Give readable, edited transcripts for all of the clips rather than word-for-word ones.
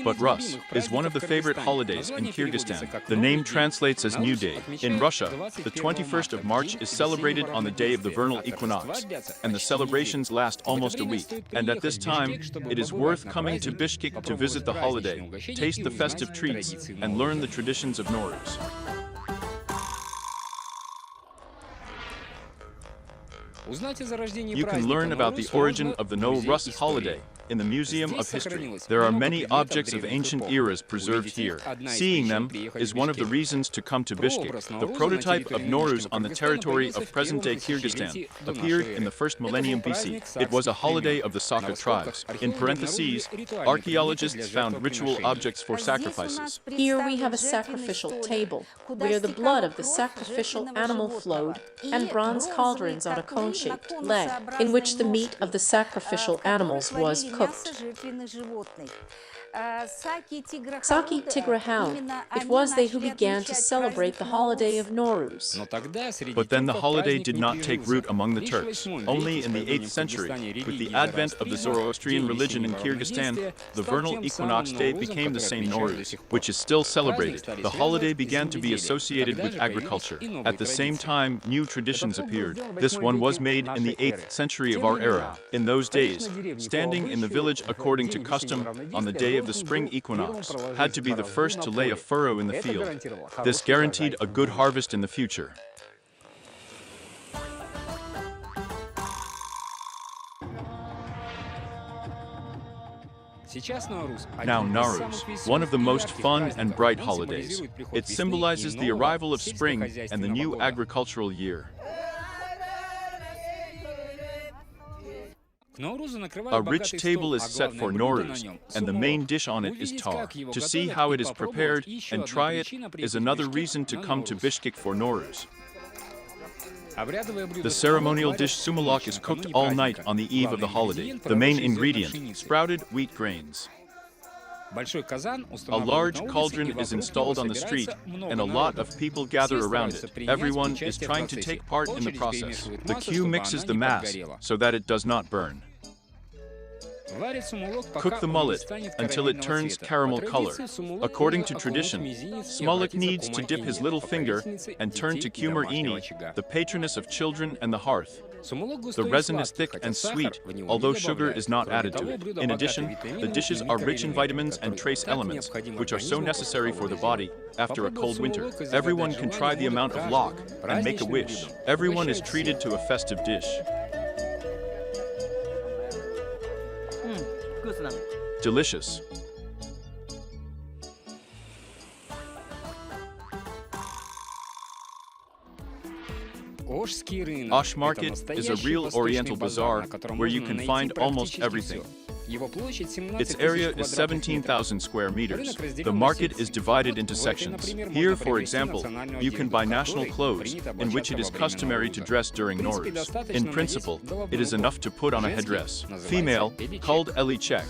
But Rus is one of the favorite holidays in Kyrgyzstan. The name translates as New Day. In Russia, the 21st of March is celebrated on the day of the vernal equinox, and the celebrations last almost a week. And at this time, it is worth coming to Bishkek to visit the holiday, taste the festive treats, and learn the traditions of Nowruz. You can learn about the origin of the Nowruz holiday in the Museum of History. There are many objects of ancient eras preserved here. Seeing them is one of the reasons to come to Bishkek. The prototype of Nowruz on the territory of present-day Kyrgyzstan appeared in the first millennium BC. It was a holiday of the Saka tribes. In parentheses, archaeologists found ritual objects for sacrifices. Here we have a sacrificial table, where the blood of the sacrificial animal flowed, and bronze cauldrons on a cone-shaped leg, in which the meat of the sacrificial animals was cooked. Saki Tigra hound, it was they who began to celebrate the holiday of Nowruz. But then the holiday did not take root among the Turks. Only in the 8th century, with the advent of the Zoroastrian religion in Kyrgyzstan, the vernal equinox day became the same Nowruz, which is still celebrated. The holiday began to be associated with agriculture. At the same time, new traditions appeared. This one was made in the 8th century of our era. In those days, standing in the village according to custom on the day of the spring equinox had to be the first to lay a furrow in the field. This guaranteed a good harvest in the future. Now Nowruz, one of the most fun and bright holidays. It symbolizes the arrival of spring and the new agricultural year. A rich table is set for Nowruz, and the main dish on it is tar. To see how it is prepared and try it is another reason to come to Bishkek for Nowruz. The ceremonial dish sumalak is cooked all night on the eve of the holiday. The main ingredient, sprouted wheat grains. A large cauldron is installed on the street, and a lot of people gather around it. Everyone is trying to take part in the process. The queue mixes the mass so that it does not burn. Cook the mullet until it turns caramel color. According to tradition, Smolak needs to dip his little finger and turn to Kumarini, the patroness of children and the hearth. The resin is thick and sweet, although sugar is not added to it. In addition, the dishes are rich in vitamins and trace elements, which are so necessary for the body after a cold winter. Everyone can try the amount of lok and make a wish. Everyone is treated to a festive dish. Delicious. Osh Market is a real Oriental bazaar where you can find almost everything. Its area is 17,000 square meters. The market is divided into sections. Here, for example, you can buy national clothes, in which it is customary to dress during Nowruz. In principle, it is enough to put on a headdress. Female, called elichek.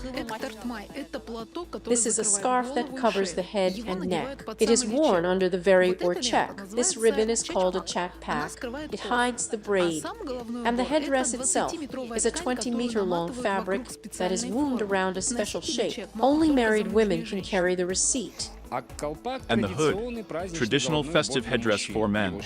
This is a scarf that covers the head and neck. It is worn under the veri or check. This ribbon is called a chak pak. It hides the braid. And the headdress itself is a 20-meter-long fabric that is wound around a special shape. Only married women can carry the receipt. And the hood, traditional festive headdress for men.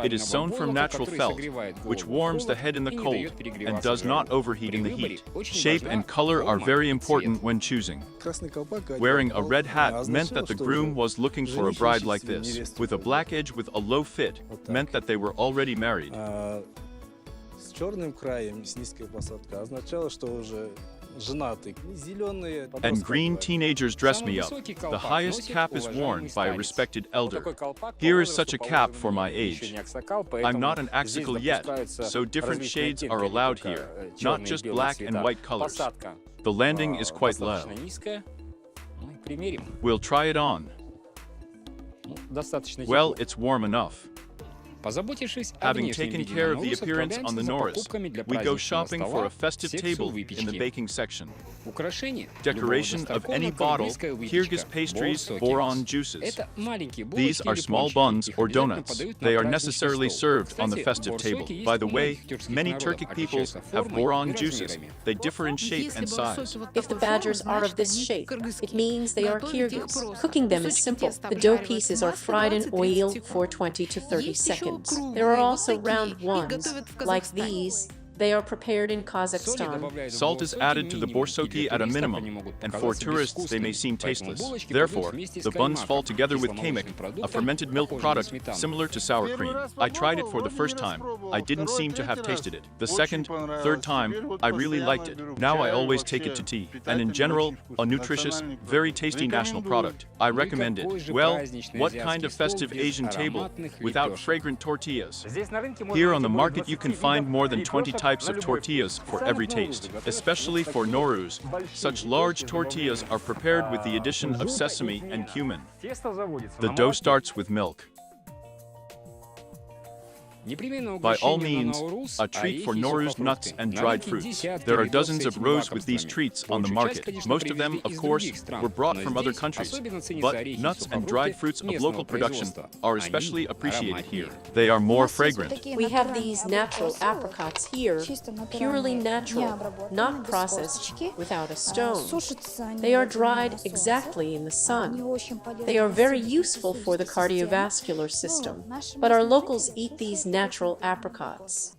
It is sewn from natural felt, which warms the head in the cold and does not overheat in the heat. Shape and color are very important when choosing. Wearing a red hat meant that the groom was looking for a bride like this, with a black edge with a low fit meant that they were already married. And green teenagers dress me up. The highest cap is worn by a respected elder. Here is such a cap for my age. I'm not an axical yet, so different shades are allowed here, not just black and white colors. The landing is quite low. We'll try it on. Well, it's warm enough. Having taken care of the appearance on the Nowruz, we go shopping for a festive table in the baking section. Decoration of any bottle, Kyrgyz pastries, boron juices. These are small buns or donuts. They are necessarily served on the festive table. By the way, many Turkic peoples have boron juices. They differ in shape and size. If the badgers are of this shape, it means they are Kyrgyz. Cooking them is simple. The dough pieces are fried in oil for 20 to 30 seconds. There are also round ones, like these. They are prepared in Kazakhstan. Salt is added to the borsoki at a minimum, and for tourists they may seem tasteless. Therefore, the buns fall together with kaymak, a fermented milk product similar to sour cream. I tried it for the first time. I didn't seem to have tasted it. The second, third time, I really liked it. Now I always take it to tea. And in general, a nutritious, very tasty national product. I recommend it. Well, what kind of festive Asian table without fragrant tortillas? Here on the market you can find more than 20 types of tortillas for every taste. Especially for Novruz, such large tortillas are prepared with the addition of sesame and cumin. The dough starts with milk. By all means, a treat for Novruz nuts and dried fruits. There are dozens of rows with these treats on the market. Most of them, of course, were brought from other countries. But nuts and dried fruits of local production are especially appreciated here. They are more fragrant. We have these natural apricots here, purely natural, not processed, without a stone. They are dried exactly in the sun. They are very useful for the cardiovascular system. But our locals eat these natural apricots.